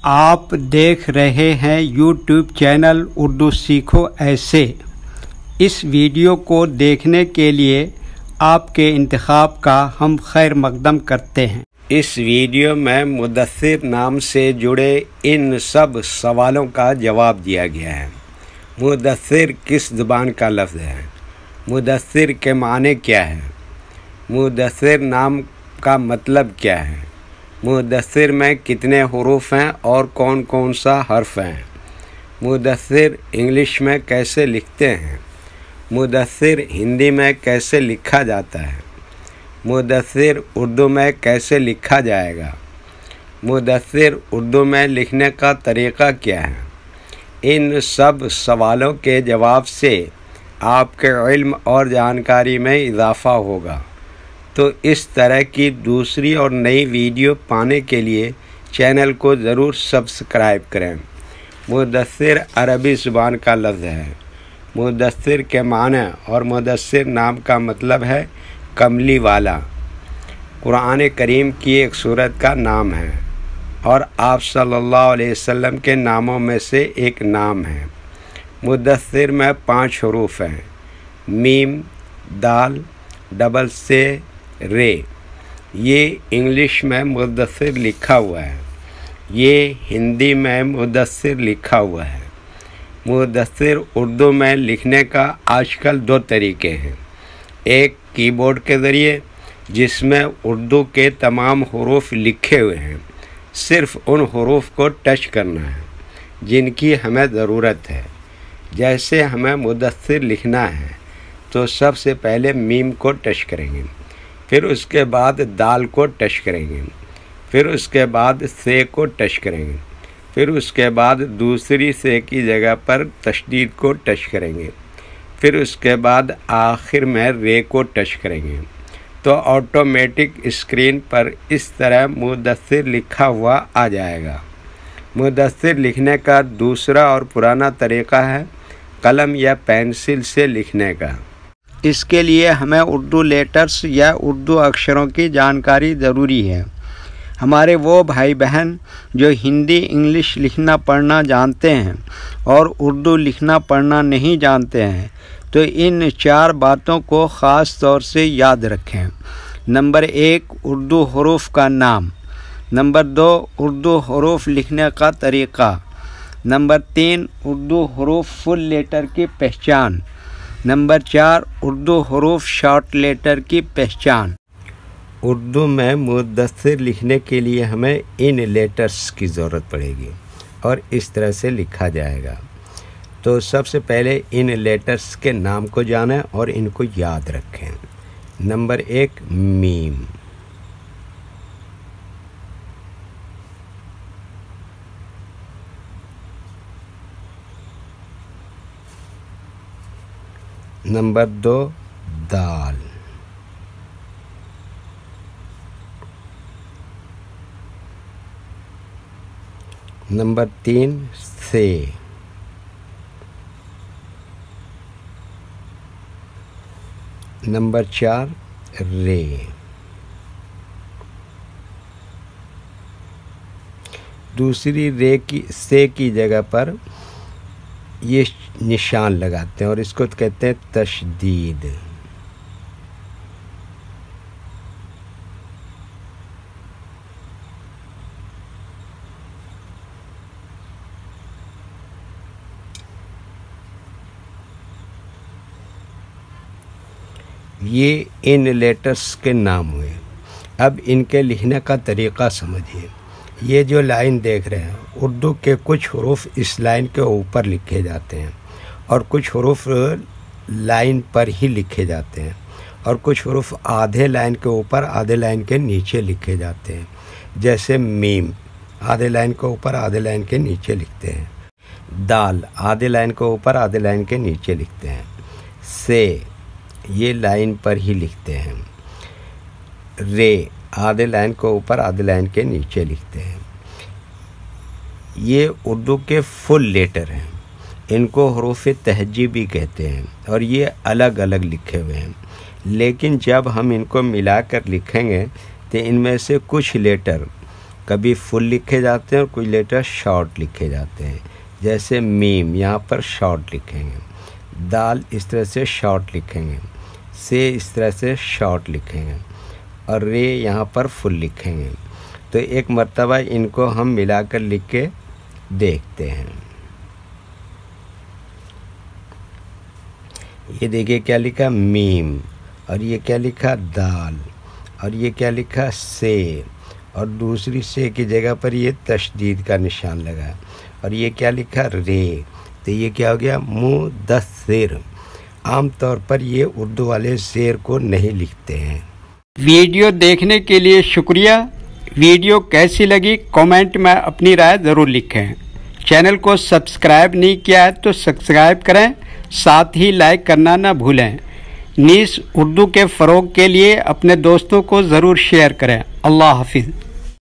آپ دیکھ رہے ہیں یوٹیوب چینل اردو سیکھو ایسے۔ اس ویڈیو کو دیکھنے کے لیے آپ کے انتخاب کا ہم خیر مقدم کرتے ہیں۔ اس ویڈیو میں مدثر نام سے جڑے ان سب سوالوں کا جواب دیا گیا ہے۔ مدثر کس زبان کا لفظ ہے؟ مدثر کے معنی کیا ہے؟ مدثر نام کا مطلب کیا ہے؟ مدثر میں کتنے حروف ہیں اور کون کون سا حرف ہیں؟ مدثر انگلش میں کیسے لکھتے ہیں؟ مدثر ہندی میں کیسے لکھا جاتا ہے؟ مدثر اردو میں کیسے لکھا جائے گا؟ مدثر اردو میں لکھنے کا طریقہ کیا ہے؟ ان سب سوالوں کے جواب سے آپ کے علم اور جانکاری میں اضافہ ہوگا۔ تو اس طرح کی دوسری اور نئی ویڈیو پانے کے لیے چینل کو ضرور سبسکرائب کریں۔ مدثر عربی زبان کا لفظ ہے۔ مدثر کے معنی اور مدثر نام کا مطلب ہے کملی والا۔ قرآن کریم کی ایک سورت کا نام ہے اور آپ صلی اللہ علیہ وسلم کے ناموں میں سے ایک نام ہے۔ مدثر میں 5 حروف ہیں: میم، دال، ڈبل سے، رے۔ یہ انگلش میں مدثر لکھا ہوا ہے، یہ ہندی میں مدثر لکھا ہوا ہے۔ مدثر اردو میں لکھنے کا آج کل 2 طریقے ہیں، ایک کی بورڈ کے ذریعے جس میں اردو کے تمام حروف لکھے ہوئے ہیں، صرف ان حروف کو ٹچ کرنا ہے جن کی ہمیں ضرورت ہے۔ جیسے ہمیں مدثر لکھنا ہے تو سب سے پہلے میم کو ٹچ کریں گے، پھر اس کے بعد دال کو ٹچ کریں گے، پھر اس کے بعد سے کو ٹچ کریں گے، پھر اس کے بعد دوسری سے کی جگہ پر تشدید کو ٹچ کریں گے، پھر اس کے بعد آخر میں رے کو ٹچ کریں گے تو آٹومیٹک اسکرین پر اس طرح مدثر لکھا ہوا آ جائے گا۔ مدثر لکھنے کا دوسرا اور پرانا طریقہ ہے قلم یا پینسل سے لکھنے کا۔ اس کے لیے ہمیں اردو لیٹرز یا اردو اکشروں کی جانکاری ضروری ہے۔ ہمارے وہ بھائی بہن جو ہندی انگلش لکھنا پڑھنا جانتے ہیں اور اردو لکھنا پڑھنا نہیں جانتے ہیں تو ان 4 باتوں کو خاص طور سے یاد رکھیں۔ نمبر 1، اردو حروف کا نام۔ نمبر 2، اردو حروف لکھنے کا طریقہ۔ نمبر 3، اردو حروف فل لیٹر کی پہچان۔ نمبر 4، اردو حروف شارٹ لیٹر کی پہچان۔ اردو میں مدثر لکھنے کے لیے ہمیں ان لیٹرز کی ضرورت پڑے گی اور اس طرح سے لکھا جائے گا۔ تو سب سے پہلے ان لیٹرز کے نام کو جانیں اور ان کو یاد رکھیں۔ نمبر 1، میم۔ نمبر 2، دال۔ نمبر 3، سے۔ نمبر 4، رے۔ دوسری رے کی سے کی جگہ پر یہ نشان لگاتے ہیں اور اس کو کہتے ہیں تشدید۔ یہ ان لیٹرز کے نام ہوئے۔ اب ان کے لکھنے کا طریقہ سمجھیے۔ یہ جو لائن دیکھ رہے ہیں، اردو کے کچھ حروف اس لائن کے اوپر لکھے جاتے ہیں اور کچھ حروف لائن پر ہی لکھے جاتے ہیں اور کچھ حروف آدھے لائن کے اوپر آدھے لائن کے نیچے لکھے جاتے ہیں۔ جیسے میم آدھے لائن کے اوپر آدھے لائن کے نیچے لکھتے ہیں، دال آدھے لائن کے اوپر آدھے لائن کے نیچے لکھتے ہیں، سے یہ لائن پر ہی لکھتے ہیں، رے آدھے لائن کے اوپر آدھے لائن کے نیچے لکھتے ہیں۔ یہ اردو کے فل لیٹر ہیں، ان کو حروف تہجی بھی کہتے ہیں اور یہ الگ الگ لکھے ہوئے ہیں، لیکن جب ہم ان کو ملا کر لکھیں گے تو ان میں سے کچھ لیٹر کبھی فل لکھے جاتے ہیں اور کچھ لیٹر شارٹ لکھے جاتے ہیں، جیسے میم یہاں پر شارٹ لکھیں گے، دال اس طرح سے شارٹ لکھیں گے، سے اس طرح سے شارٹ لکھیں گے، اور رے یہاں پر فل لکھیں گے۔ تو ایک مرتبہ ان کو ہم ملا کر لکھ کے دیکھتے ہیں۔ یہ دیکھیے کیا لکھا میم، اور یہ کیا لکھا دال، اور یہ کیا لکھا سے، اور دوسری سے کی جگہ پر یہ تشدید کا نشان لگا، اور یہ کیا لکھا رے۔ تو یہ کیا ہو گیا مدثر۔ عام طور پر یہ اردو والے زیر کو نہیں لکھتے ہیں۔ ویڈیو دیکھنے کے لیے شکریہ۔ ویڈیو کیسی لگی کامنٹ میں اپنی رائے ضرور لکھیں۔ چینل کو سبسکرائب نہیں کیا ہے تو سبسکرائب کریں، ساتھ ہی لائک کرنا نہ بھولیں۔ نیز اردو کے فروغ کے لیے اپنے دوستوں کو ضرور شیئر کریں۔ اللہ حافظ۔